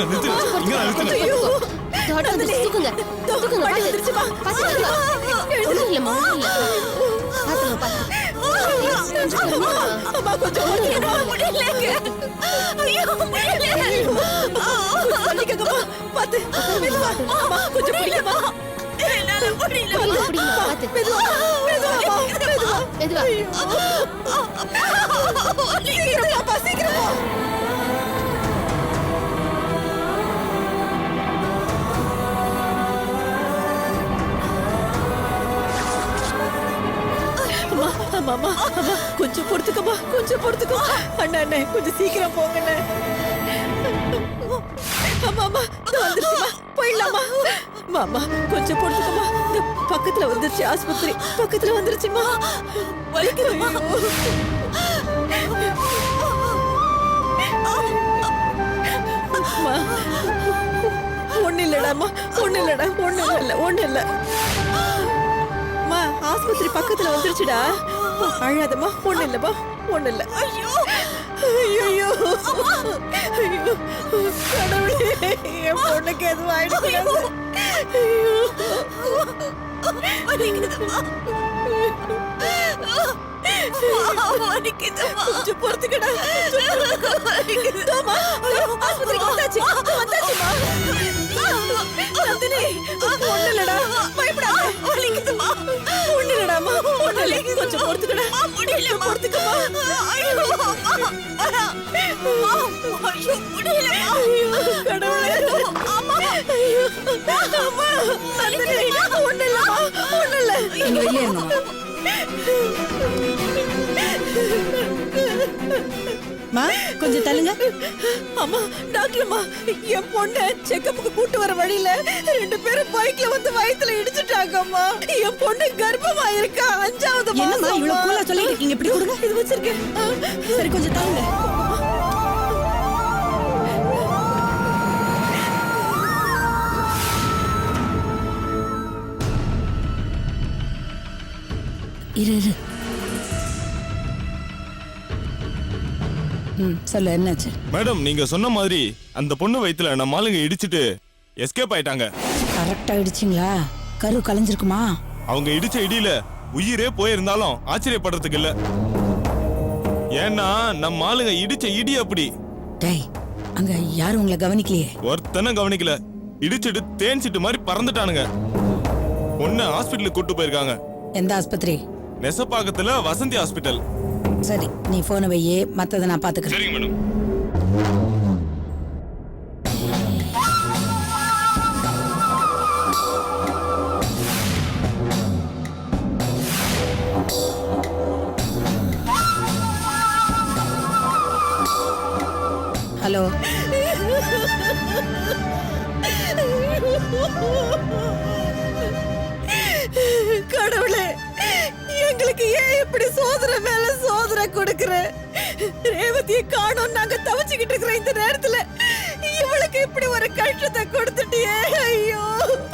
இங்க நிறுத்துங்க. தூக்குங்க தூக்குங்க பாத்துக்கங்க ஒண்ணும் இல்லம்மா பாத்துங்க அம்மா கொஞ்சம் முடியலங்க. ஐயோ முடியல. சொல்லிக்கங்கம்மா பாத்து மெதுவா. அம்மா கொஞ்சம் முடியலம்மா. என்னால முடியல. பாத்து மெதுவா மெதுவா மெதுவா மெதுவா சீக்கிரமா சீக்கிரமா. அம்மா அம்மா அம்மா கொஞ்சம் பொறுத்துக்கம்மா கொஞ்சம் பொறுத்துக்கோ. அண்ணா அண்ணே கொஞ்சம் சீக்கிரம் போங்கண்ணே. அம்மா அம்மா வந்துருச்சுமா போயிடலாமா. மாமா கொஞ்சம் பொறுத்துக்கம்மா. இந்த பக்கத்துல வந்துருச்சு ஆஸ்பத்திரி பக்கத்துல வந்துருச்சுமா. வலிக்குதுமா. ஒண்ணு இல்லடாமா ஒண்ணு இல்லடா ஒண்ணு இல்ல ஆஸ்பத்திரி பக்கத்துல வந்துருச்சுடா. அழாதம்மா ஒண்ணு இல்லப்பா ஒண்ணு இல்ல. ஐயோ ஐயோ ஐயோ கடவுளே என் பொண்ணுக்கு எதுவும் ஆயிடுச்சு. கொஞ்சம் பொறுத்துக்கடா. ஆஸ்பத்திரிக்கு வந்தாச்சுமா. நந்தினி ஒண்ணு இல்லடா பயப்படாத. வலிக்குதுமா. ஒண்ணு இல்லடாமா ஒண்ணு இல்ல. கொஞ்சம் பொறுத்துக்கடா. முடியல பொறுத்துக்கமா. ஐயோ முடியலமா. கடவுளே அம்மா. ஐயோ அம்மா நந்தினி ஒண்ணு இல்லம்மா ஒண்ணு இல்ல. நீங்க வெளியே இருங்க. கொஞ்சம் தள்ளுங்க. அம்மா டாக்டர்மா என் பொண்ணு செக்கப்புக்கு கூட்டு வர வழியில 2 பேரும் பைக்ல வந்து வயித்துல இடிச்சிட்டாங்கம்மா. என் பொண்ணு கர்ப்பமா இருக்கா 5வது என்னம்மா மாசம். இவ்வளவு கூலா சொல்லிட்டு இருக்கீங்க? இப்படி கொடுங்க. இது வச்சிருக்கேன். சரி கொஞ்சம் தள்ளுங்க. இரு சொல்லு என்னாச்சு? மேடம் நீங்க சொன்ன மாதிரி அந்த பொண்ணு வயித்துல நம்ம ஆளுங்க இடிச்சிட்டு எஸ்கேப் ஆயிட்டாங்க. கரெக்டா இடிச்சிங்களா? கரு கலைஞ்சிருக்குமா? அவங்க இடிச்ச இடியில உயிரே போயிருந்தாலும் ஆச்சரியப்படுறதுக்கு இல்ல. ஏன்னா நம்ம ஆளுங்க இடிச்ச இடி அப்படி. டேய் அங்க யாரும் உங்களை கவனிக்கலையே? ஒருத்தனை கவனிக்கல. இடிச்சிட்டு தேஞ்சிட்டு மாதிரி பறந்துட்டானுங்க. பொண்ணு ஹாஸ்பிட்டலுக்கு கூட்டு போயிருக்காங்க. எந்த ஆஸ்பத்திரி? நெசப்பாக்கத்துல வசந்தி ஹாஸ்பிட்டல். சரி நீ போனை வையே, மத்தத நான் பாத்துக்கிறேன். சரிங்க மேடம். ஹலோ கடவுளே எங்களுக்கு ஏன் இப்படி சோதனை மேல சோதனை கொடுக்கற? ரேவதியை காணோம் நாங்க தவிச்சுக்கிட்டு இருக்கிற இந்த நேரத்துல இவளுக்கு இப்படி ஒரு கஷ்டத்தை கொடுத்துட்டியே. ஐயோ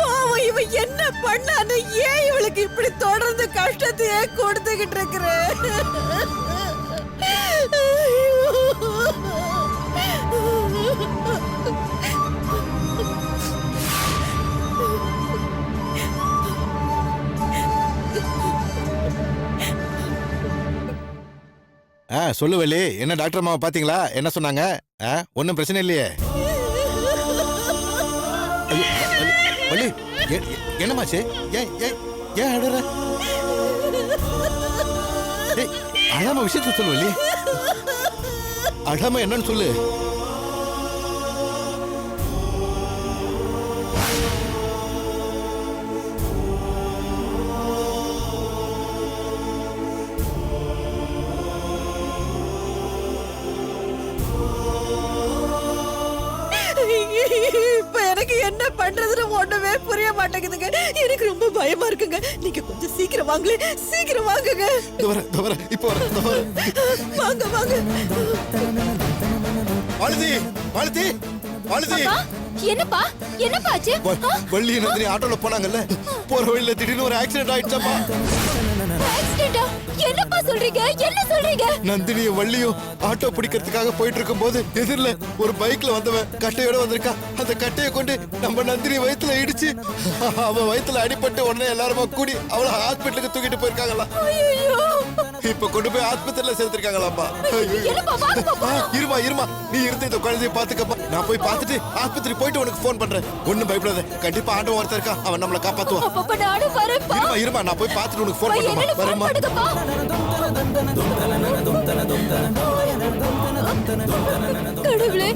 பாவம் இவ என்ன பண்ணான்னு ஏன் இவளுக்கு இப்படி தொடர்ந்து கஷ்டத்தையே கொடுத்துக்கிட்டு இருக்கிற? சொல்லு வள்ளி, என்ன டாக்டர் அம்மாவை பாத்தீங்களா? என்ன சொன்னாங்க? ஒன்னும் பிரச்சனை இல்லையே? வள்ளி என்னமாச்சு? ஏன் அழற? அழாம விஷயத்த சொல்லு வள்ளி. அழாம என்னன்னு சொல்லு. இப்ப எனக்கு என்ன பண்றதுன்னு ஒண்ணுமே புரிய மாட்டேங்குதுங்க. எனக்கு ரொம்ப பயமா இருக்குங்க. நீங்க கொஞ்சம் சீக்கிரம் வாங்களே, சீக்கிரம் வாங்குங்க. இப்போ வாங்க வாங்க. மாலதி மாலதி மாலதி. என்னப்பா என்னப்பா ஆச்சு? வள்ளி நந்தினி ஆட்டோல போனாங்கல்ல, போற வழியில திடீர்னு ஒரு ஆக்சிடென்ட் ஆயிடுச்சாப்பா. ஆக்சிடென்டா? என்னப்பா சொல்றீங்க? என்ன சொல்றீங்க? நந்தினியும் வள்ளியும் ஆட்டோ பிடிக்கிறதுக்காக போயிட்டு இருக்கும்போது எதிரில ஒரு பைக்ல வந்தவன் கட்டையோட வந்திருக்கா. அந்த கட்டையை கொண்டு நம்ம நந்தினி வயித்துல இடிச்சு அவன் வயித்துல அடிபட்டு உடனே எல்லாருமா கூடி அவளை ஹாஸ்பிட்டலுக்கு தூக்கிட்டு போயிருக்காங்களாம். ஐயோ! இப்ப கொண்டு போய் ஆஸ்பத்திரியில சேர்த்திருக்காங்களாம்மா. என்னப்பா வாங்கப்பா. இருமா நீ இருந்து இந்த குழந்தைய பாத்துக்கப்பா. நான் போய் பார்த்துட்டு ஆஸ்பத்திரி போயிட்டு உனக்கு ஃபோன் பண்றேன். ஒண்ணும் பயப்படாத, கண்டிப்பா ஆண்டவன் ஒருத்தர் இருக்கா, அவன் நம்மள காப்பாத்துவான். அப்பா நானும் வரேன்ப்பா. இருமா நான் போய் பார்த்துட்டு உனக்கு ஃபோன் என்னன்னு பண்றேன். ஃபோன் வரேம்மா. பண்ணுங்கப்பா. கடவுளே!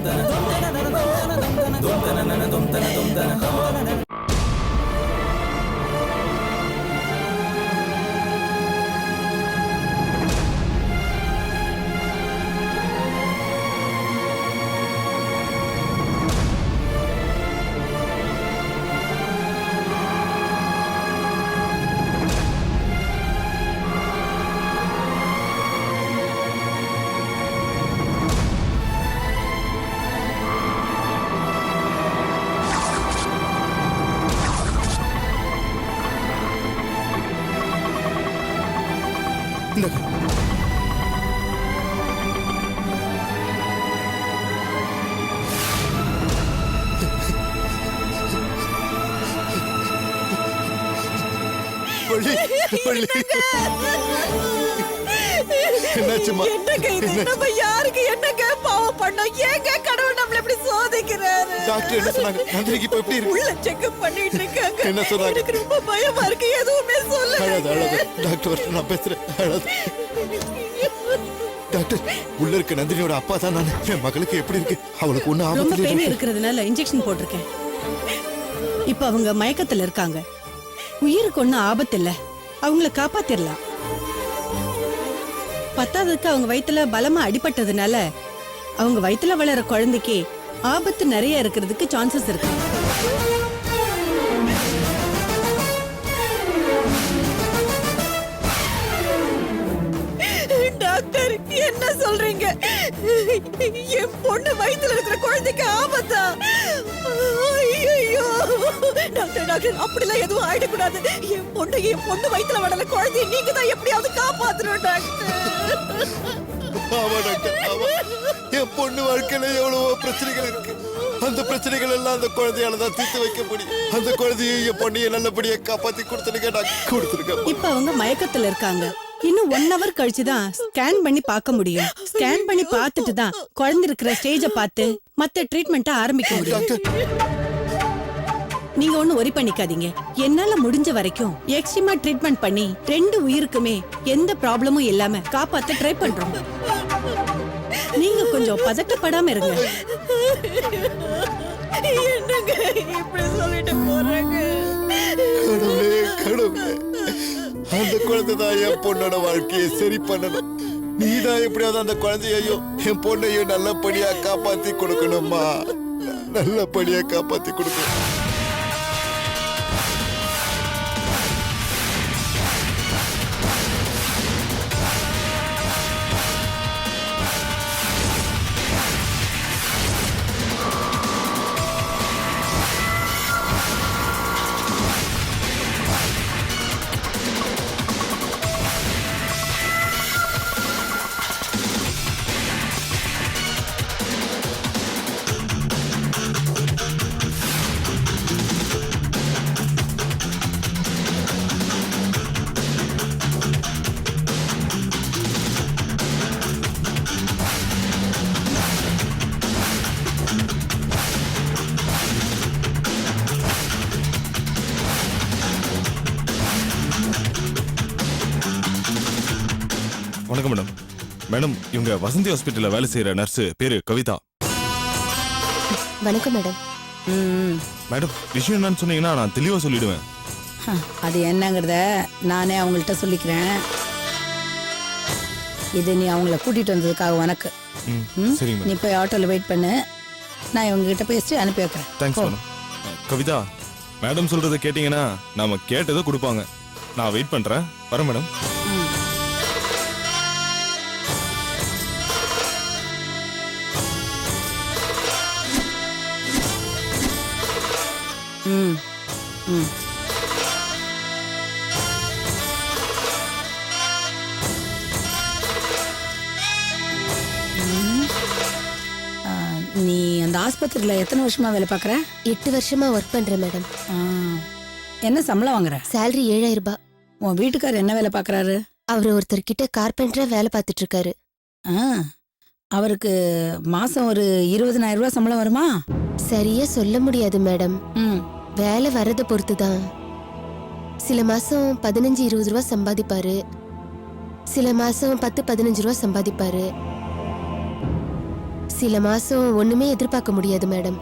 இந்தாங்க. வள்ளி, வள்ளி. என்னாச்சும்மா? என்னங்க இது? நம்ம யாருக்கு என்னங்க பாவம் பண்ணோம்? ஏங்க கடவுள் நம்மள இப்படி சோதிக்கிறாரு? டாக்டர் என்ன சொன்னாங்க? நந்தினிக்கு இப்ப எப்படி இருக்கு? உள்ள செக்அப் பண்ணிட்டு இருக்காங்க. என்ன சொன்னாங்க? எனக்கு ரொம்ப பயமா இருக்கு. எதுவுமே அழாத சொல்லுங்க. அழாத. டாக்டர் வரட்டும், நான் பேசுறேன். அழாத. டாக்டர், உள்ள இருக்க நந்தினியோட அப்பா தான் நான். என் மகளுக்கு எப்படி இருக்கு? அவளுக்கு ஒண்ணு ரொம்ப ஆபத்து பெயின் இல்லையா? இருக்கிறதுனால இன்ஜெக்ஷன் போட்டிருக்கேன். இப்ப அவங்க மயக்கத்துல இருக்காங்க. உயிருக்கு ஒண்ணும் ஆபத்து இல்ல, அவங்கள காப்பாத்திரலாம். பத்தாவதுக்கு அவங்க வயித்துல பலமா அடிபட்டதுனால அவங்க வயித்துல வளர குழந்தைக்கு ஆபத்து நிறைய இருக்கிறதுக்கு சான்சஸ் இருக்கு. டாக்டர் என்ன சொல்றீங்க? என் பொண்ணு வயித்துல இருக்கிற குழந்தைக்கு ஆபத்தா? ஐயோ டாக்டர் டாக்டர் அப்படிலாம் எதுவும் ஆயிடக்கூடாது. என் பொண்ணு வயித்துல வளர குழந்தைய நீங்க தான் எப்படியாவது காப்பாத்தணும் டாக்டர். ஆமா டாக்டர், ஆமா. என் பொண்ணு வாழ்க்கையில எவ்வளவோ பிரச்சனைகள் இருக்கு. அந்த பிரச்சனைகள் எல்லாம் அந்த குழந்தையால தான் தீர்த்து வைக்க முடியும். அந்த குழந்தையை என் பொண்ணையை நல்லபடியா காப்பாத்தி கொடுத்துருங்க டாக்டர், கொடுத்துருங்க. இப்ப அவங்க மயக்கத்துல இருக்காங்க. இன்னும் 1 hour கழிச்சு தான் ஸ்கேன் பண்ணி பார்க்க முடியும். ஸ்கேன் பண்ணி பார்த்துட்டு தான் குழந்தை இருக்கிற ஸ்டேஜ பார்த்து மத்த ட்ரீட்மெண்ட்டை ஆரம்பிக்க முடியும். டாக்டர், நீங்க ஒண்ணு ஒரி பண்ணிக்காதீங்க. என்னால முடிஞ்ச வரைக்கும் எக்ஸ்ட்ரீமா ட்ரீட்மெண்ட் பண்ணி 2 உயிருக்குமே எந்த ப்ராப்ளமும் இல்லாம காப்பாத்த ட்ரை பண்றோம். நீங்க கொஞ்சம் பதட்டப்படாம இருங்க. என்னங்க இப்படி சொல்லிட்டு போறாங்க? கடவுளே கடவுளே, அந்த குழந்தை தான் என் பொண்ணோட வாழ்க்கையை சரி பண்ணணும். நீதான் எப்படியாவது அந்த குழந்தையையும் என் பொண்ணையும் நல்லபடியா காப்பாத்தி கொடுக்கணும்மா. நல்லபடியா காப்பாத்தி கொடுக்கணும். வணக்கம் மேடம். மேடம், இவங்க வசந்தி ஹாஸ்பிட்டல்ல வேலை செய்யற நர்ஸ், பேரு கவிதா. வணக்கம் மேடம். மேடம், விஷயம் என்னன்னு சொன்னீங்கன்னா நான் தெளிவா சொல்லிடுவேன். அது என்னங்கிறத நானே அவங்கள்ட்ட சொல்லிக்கிறேன். இது நீ அவங்கள கூட்டிட்டு வந்ததுக்காக உனக்கு. சரிங்க நீ மேடம். போய் ஆட்டோல வெயிட் பண்ணு. நான் இவங்க கிட்ட பேசி அனுப்பி வைக்கிறேன். Thanks madam. கவிதா, மேடம் சொல்றதை கேட்டீங்கன்னா நாம கேட்டதை கொடுப்பாங்க. நான் வெயிட் பண்றேன். வரேன் மேடம். ம் ம் நீ அந்த ஆஸ்பத்திரியில எத்தனை வருஷமா வேலை பார்க்குற? 8 வருஷமா ஒர்க் பண்றேன் மேடம். என்ன சம்பளம் வாங்குற? சேலரி 7000 ரூபாய். உன் வீட்டுக்காரர் என்ன வேலை பார்க்கறாரு? அவர் ஒருத்தர்கிட்ட கார்பெண்டரா வேலை பார்த்துட்டு இருக்காரு. அவருக்கு மாசம் ஒரு 20,000 ரூபாய் சம்பளம் வருமா? சரியா சொல்ல முடியாது மேடம். ம். வேலை வர்றதை பொறுத்து தான். சில மாசம் 15-20 ரூபாய் சம்பாதிப்பாரு, சில மாசம் 10-15 ரூபாய் சம்பாதிப்பாரு, சில மாசம் ஒண்ணுமே எதிர்பார்க்க முடியாது மேடம்.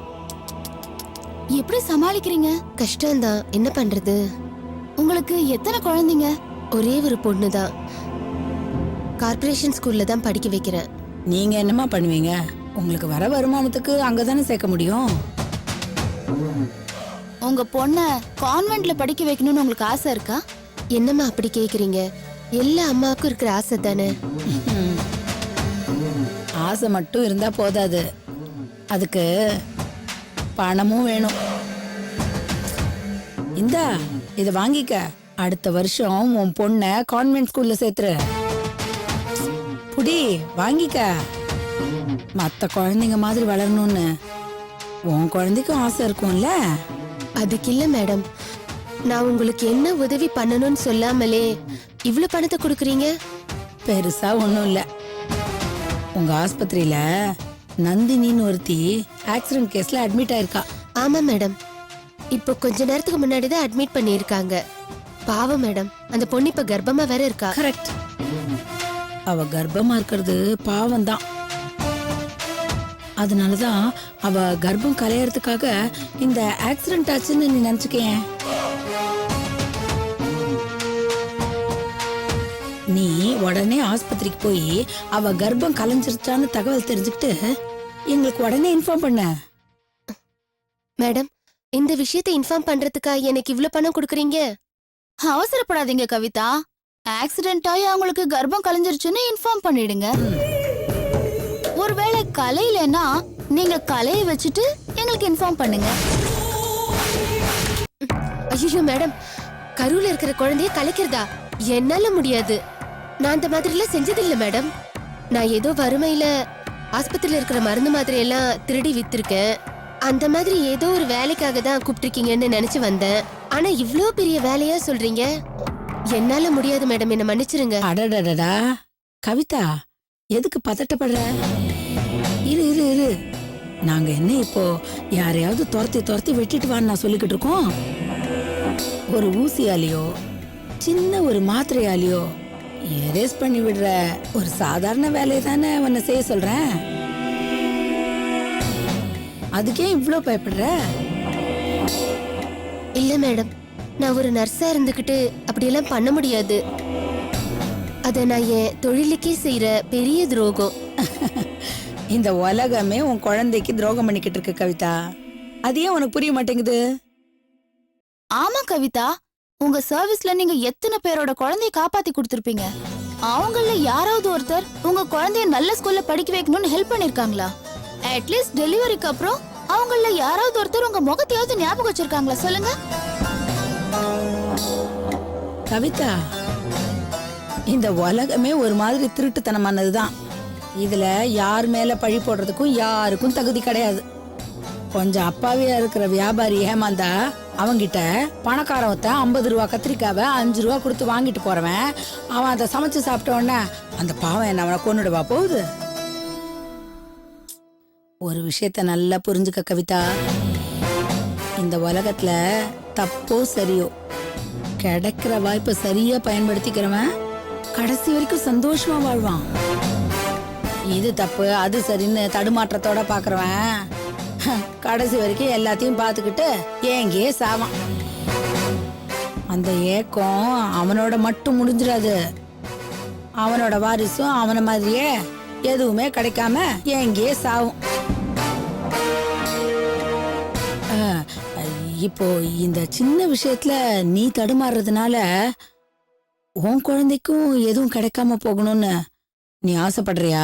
எப்படி சமாளிக்கிறீங்க? கஷ்டம்தான், என்ன பண்றது? உங்களுக்கு எத்தனை குழந்தைங்க? ஒரே ஒரு பொண்ணு தான். கார்ப்பரேஷன் ஸ்கூல்ல தான் படிக்க வைக்கிறேன். நீங்க என்னமா பண்ணுவீங்க? உங்களுக்கு வர வருமானத்துக்கு அங்கதானே சேர்க்க முடியும். உங்க பொண்ண கான்வென்ட்ல படிக்க வைக்கணும்னு உங்களுக்கு ஆசை இருக்கா? என்னம்மா அப்படி கேக்குறீங்க? எல்லா அம்மாவுக்கும் இருக்கிற ஆசை தானே. ஆசை மட்டும் இருந்தா போதாது, அதுக்கு பணமும் வேணும். இந்தா இத வாங்கிக்க. அடுத்த வருஷம் உன் பொண்ண கான்வென்ட் ஸ்கூல்ல சேர்த்துரு. புடி, வாங்கிக்க. மத்த குழந்தைங்க மாதிரி வளரணும்னு உன் குழந்தைக்கும் ஆசை இருக்கும்ல. அதுக்கு இல்ல மேடம், நான் உங்களுக்கு என்ன உதவி பண்ணணும்னு சொல்லாமலே இவ்ளோ பணத்தை கொடுக்குறீங்க. பெருசா ஒண்ணும் இல்ல. உங்க ஆஸ்பத்திரியில நந்தினின்னு ஒருத்தி ஆக்சிடென்ட் கேஸ்ல அட்மிட் ஆயிருக்கா. ஆமா மேடம், இப்போ கொஞ்ச நேரத்துக்கு முன்னாடி தான் அட்மிட் பண்ணியிருக்காங்க. பாவம் மேடம், அந்த பொண்ணு இப்ப கர்ப்பமா வேற இருக்கா. கரெக்ட். அவ கர்ப்பமா இருக்கிறது பாவம் தான். அதனாலதான் அவ கர்ப்பம் கலையறதுக்காக இந்த ஆக்சிடென்ட் ஆச்சுன்னு நீ நினைச்சுக்கேன். நீ உடனே ஆஸ்பத்திரிக்கு போய் அவ கர்ப்பம் கலைஞ்சிருச்சான்னு தகவல் தெரிஞ்சுக்கிட்டு எங்களுக்கு உடனே இன்ஃபார்ம் பண்ண. மேடம், இந்த விஷயத்தை இன்ஃபார்ம் பண்றதுக்கா எனக்கு இவ்ளோ பணம் கொடுக்குறீங்க? அவசரப்படாதீங்க கவிதா. ஆக்சிடென்ட் ஆகி அவங்களுக்கு கர்ப்பம் கலைஞ்சிருச்சுன்னு இன்ஃபார்ம் பண்ணிடுங்க. ஒருவேளை கலையிலன்னா நீங்க கலையை வச்சுட்டு எங்களுக்கு இன்ஃபார்ம் பண்ணுங்க. ஐயோ மேடம், கருவுல இருக்கிற குழந்தைய கலைக்கிறதா? என்னால முடியாது. நான் அந்த மாதிரி எல்லாம் செஞ்சதில்ல மேடம். நான் ஏதோ வறுமையில ஆஸ்பத்திரியில இருக்கிற மருந்து மாத்திரை எல்லாம் திருடி வித்திருக்கேன். அந்த மாதிரி ஏதோ ஒரு வேலைக்காக தான் கூப்பிட்டிருக்கீங்கன்னு நினைச்சு வந்தேன். ஆனா இவ்ளோ பெரிய வேலையா சொல்றீங்க. என்னால முடியாது மேடம், என்ன மன்னிச்சிருங்க. அடடடடா கவிதா, எதுக்கு பதட்டப்படுற? இரு இரு இரு, நாங்க என்ன இப்போ யாரையாவது துரத்தி துரத்தி வெட்டிட்டு வான்னு நான் சொல்லிக்கிட்டு இருக்கோம்? ஒரு ஊசியாலேயோ சின்ன ஒரு மாத்திரையாலேயோ எரேஸ் பண்ணி விடுற ஒரு சாதாரண வேலையை தானே உன்னை செய்ய சொல்றேன். அதுக்கே இவ்ளோ பயப்படுற? இல்ல மேடம், நான் ஒரு நர்ஸா இருந்துகிட்டு அப்படியெல்லாம் பண்ண முடியாது. அத நான் என் தொழிலுக்கே செய்யற பெரிய துரோகம். இந்த உலகமே உன் குழந்தைக்கு துரோகம் பண்ணிக்கிட்டு இருக்கு கவிதா. அது ஏன் உனக்கு புரிய மாட்டேங்குது? ஆமா கவிதா, உங்க சர்வீஸ்ல நீங்க எத்தனை பேரோட குழந்தைய காப்பாத்தி கொடுத்திருப்பீங்க. அவங்கள யாராவது ஒருத்தர் உங்க குழந்தைய நல்ல ஸ்கூல்ல படிக்க வைக்கணும்னு ஹெல்ப் பண்ணிருக்காங்களா? அட்லீஸ்ட் டெலிவரிக்கு அப்புறம் அவங்கள யாராவது ஒருத்தர் உங்க முகத்தையாவது ஞாபகம் வச்சிருக்காங்களா சொல்லுங்க. கவிதா, இந்த உலகமே ஒரு மாதிரி திருட்டுத்தனமானதுதான். இதுல யார் மேல பழி போடுறதுக்கும் யாருக்கும் தகுதி கிடையாது. கொஞ்சம் அப்பாவியா இருக்கிற வியாபாரி ஏமாந்தா அவங்கிட்ட பணக்காரவத்த 50 ரூபா கத்திரிக்காவை 5 ரூபா கொடுத்து வாங்கிட்டு போறவன் அவன் அதை சமைச்சு சாப்பிட்ட உடனே அந்த பாவம் என்ன அவனை கொன்னுடுவா போகுது. ஒரு விஷயத்த நல்லா புரிஞ்சுக்க கவிதா, இந்த உலகத்துல தப்போ சரியோ கிடைக்கிற வாய்ப்பை சரியா பயன்படுத்திக்கிறவன் கடைசி வரைக்கும் சந்தோஷமா வாழ்வான். இது தப்பு அது சரின்னு தடுமாற்றத்தோட பாக்குறவன் கடைசி வரைக்கும் எல்லாத்தையும் பார்த்துக்கிட்டு ஏங்கே சாவான். அந்த ஏக்கம் அவனோட மட்டும் முடிஞ்சிடாது. அவனோட வாரிசும் அவன மாதிரியே எதுவுமே கிடைக்காம ஏங்கே சாவும். இப்போ இந்த சின்ன விஷயத்துல நீ தடுமாறுறதுனால உன் குழந்தைக்கும் எதுவும் கிடைக்காம போகணும்னு நீ ஆசைப்படுறியா?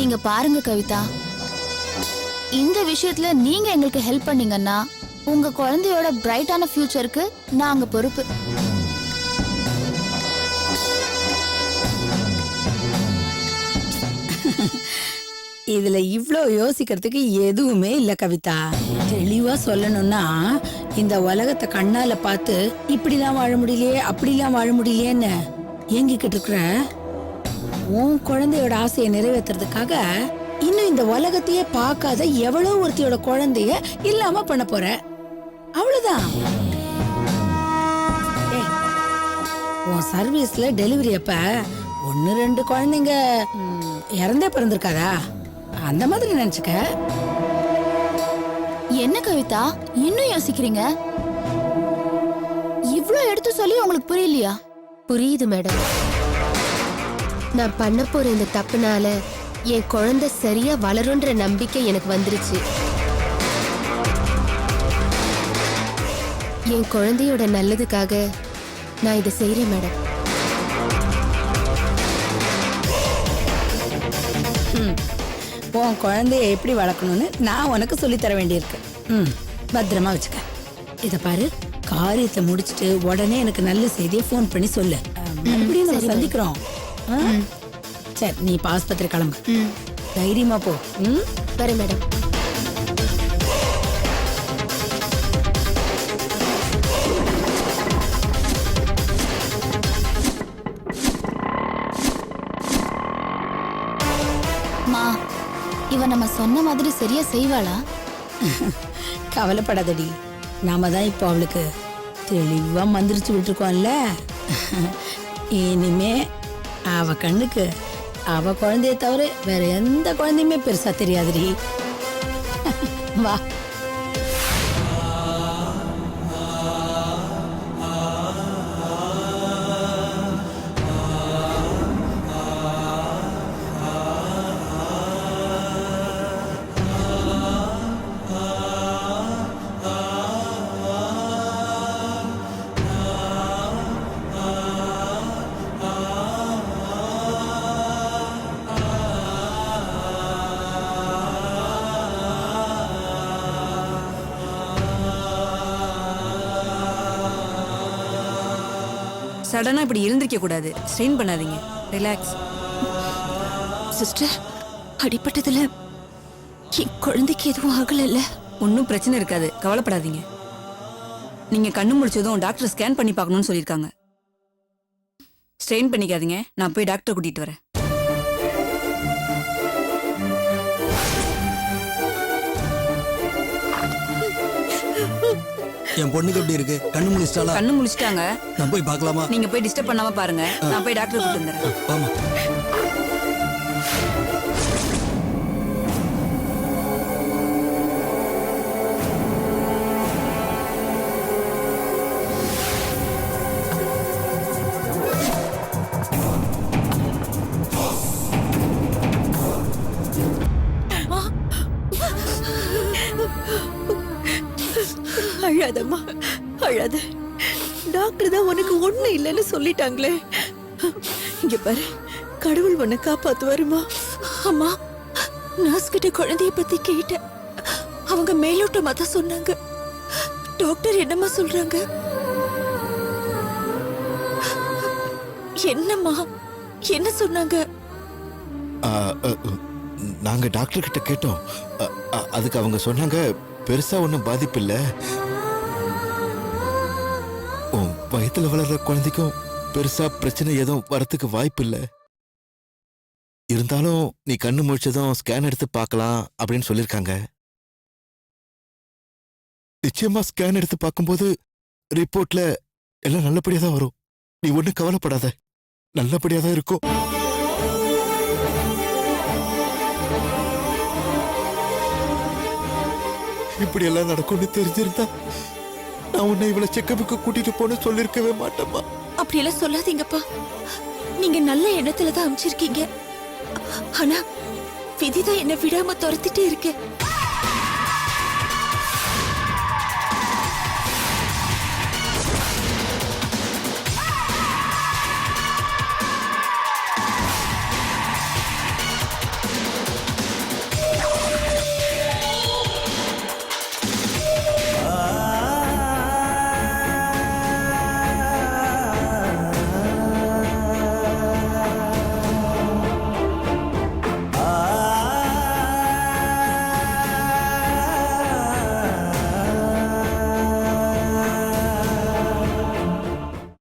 இங்க பாருங்க கவிதா, இந்த விஷயத்துல நீங்க எங்களுக்கு ஹெல்ப் பண்ணீங்கன்னா உங்க குழந்தையோட பிரைட்டான ஃபியூச்சருக்கு நாங்க பொறுப்பு. இதுல இவ்ளோ யோசிக்கிறதுக்கு எதுவுமே இல்ல கவிதா. தெளிவா சொல்லணும்னா இந்த உலகத்தை கண்ணால பார்த்து இப்படிலாம் வாழ முடியலையே அப்படிலாம் வாழ முடியலையேன்னு ஏங்கிக்கிட்டு இருக்கிற உன் குழந்தையோட ஆசையை நிறைவேற்றுறதுக்காக இன்னும் இந்த உலகத்தையே பார்க்காத எவ்வளோ ஒருத்தியோட குழந்தைய இல்லாம பண்ண போற. அவ்வளவுதான். ஏய், உன் சர்வீஸ்ல டெலிவரி அப்ப 1-2 குழந்தைங்க இறந்தே பிறந்திருக்காதா? அந்த மாதிரி நினைச்சுக்க. என்ன கவிதா இன்னும் யோசிக்கிறீங்க? இவ்ளோ எடுத்து சொல்லி உங்களுக்கு புரியலையா? புரியுது மேடம். நான் பண்ண போற இந்த தப்புனால என் குழந்தை சரியா வளரும்ன்ற நம்பிக்கை எனக்கு வந்துருச்சு. என் குழந்தையோட நல்லதுக்காக நான் இதை செய்யறேன் மேடம். உன் குழந்தைய எப்படி வளர்க்கணும்னு நான் உனக்கு சொல்லி தர வேண்டியிருக்கு. பத்திரமா வச்சுக்க. இத பாரு, காரியத்தை முடிச்சிட்டு உடனே எனக்கு நல்ல செய்தியை ஃபோன் பண்ணி சொல்லு. மறுபடியும் நம்ம சந்திக்கிறோம். சரி, நீ இப்ப ஆஸ்பத்திரி கிளம்பு. தைரியமா போ. வரேன் மேடம். மா, இவ நம்ம சொன்ன மாதிரி சரியா செய்வாளா? கவலைப்படாதடி, நாம தான் இப்போ அவளுக்கு தெளிவா மந்திரிச்சு விட்டுருக்கோம்ல. இனிமே அவ கண்ணுக்கு அவ குழந்தைய தவிர வேற எந்த குழந்தையுமே பெருசா தெரியாதுடி. வா. சடனா இப்படி இருந்திருக்க கூடாது. ஸ்ட்ரெயின் பண்ணாதீங்க, ரிலாக்ஸ். சிஸ்டர், அடிப்பட்டதுல என் குழந்தைக்கு எதுவும் ஆகலைல்ல? ஒன்றும் பிரச்சனை இருக்காது, கவலைப்படாதீங்க. நீங்க கண்ணு முடிச்சதும் டாக்டர் ஸ்கேன் பண்ணி பார்க்கணும்னு சொல்லியிருக்காங்க. ஸ்ட்ரெயின் பண்ணிக்காதீங்க, நான் போய் டாக்டர் கூட்டிட்டு வரேன். என் பொண்ணுக்கு எப்படி இருக்கு? கண்ணு முடிச்சிட்டாளா? கண்ணு முடிச்சிட்டாங்க. நான் போய் பார்க்கலாமா? நீங்க போய் டிஸ்டர்ப் பண்ணாம பாருங்க, நான் போய் டாக்டர் கூட்டிட்டு வந்துடுறேன். ஆமா. அழாதம்மா, அழாத. டாக்டர் தான் உனக்கு ஒண்ணு இல்லைன்னு சொல்லிட்டாங்களே. இங்க பாரு, கடவுள் உன்னை காப்பாத்துவாருமா. அம்மா, நர்ஸ் கிட்ட குழந்தைய பத்தி கேட்டேன். அவங்க மேலோட்டமா தான் சொன்னாங்க. டாக்டர் என்னம்மா சொல்றாங்க? என்னம்மா, என்ன சொன்னாங்க? நாங்க டாக்டர் கிட்ட கேட்டோம். அதுக்கு அவங்க சொன்னாங்க, பெருசா ஒன்றும் பாதிப்பு இல்லை. உன் வயித்துல வளர்ற குழந்தைக்கும் பெருசா பிரச்சனை எதுவும் வரத்துக்கு வாய்ப்பு இல்லை. இருந்தாலும் நீ கண்ணு முழிச்சதும் ஸ்கேன் எடுத்து பார்க்கலாம் அப்படின்னு சொல்லியிருக்காங்க. நிச்சயமா ஸ்கேன் எடுத்து பார்க்கும்போது ரிப்போர்ட்ல எல்லாம் நல்லபடியா தான் வரும். நீ ஒன்றும் கவலைப்படாத, நல்லபடியா தான் இருக்கும். இப்படி எல்லாம் நடக்கும்னு தெரிஞ்சிருந்தா நான் உன்னை இவ்வளவு செக்கப்புக்கு கூட்டிட்டு போன சொல்லிருக்கவே மாட்டேம்மா. அப்படியெல்லாம் சொல்லாதீங்கப்பா. நீங்க நல்ல எண்ணத்துல தான் அமைச்சிருக்கீங்க. ஆனா விதிதான் என்ன விடாம துரத்திட்டே இருக்கு.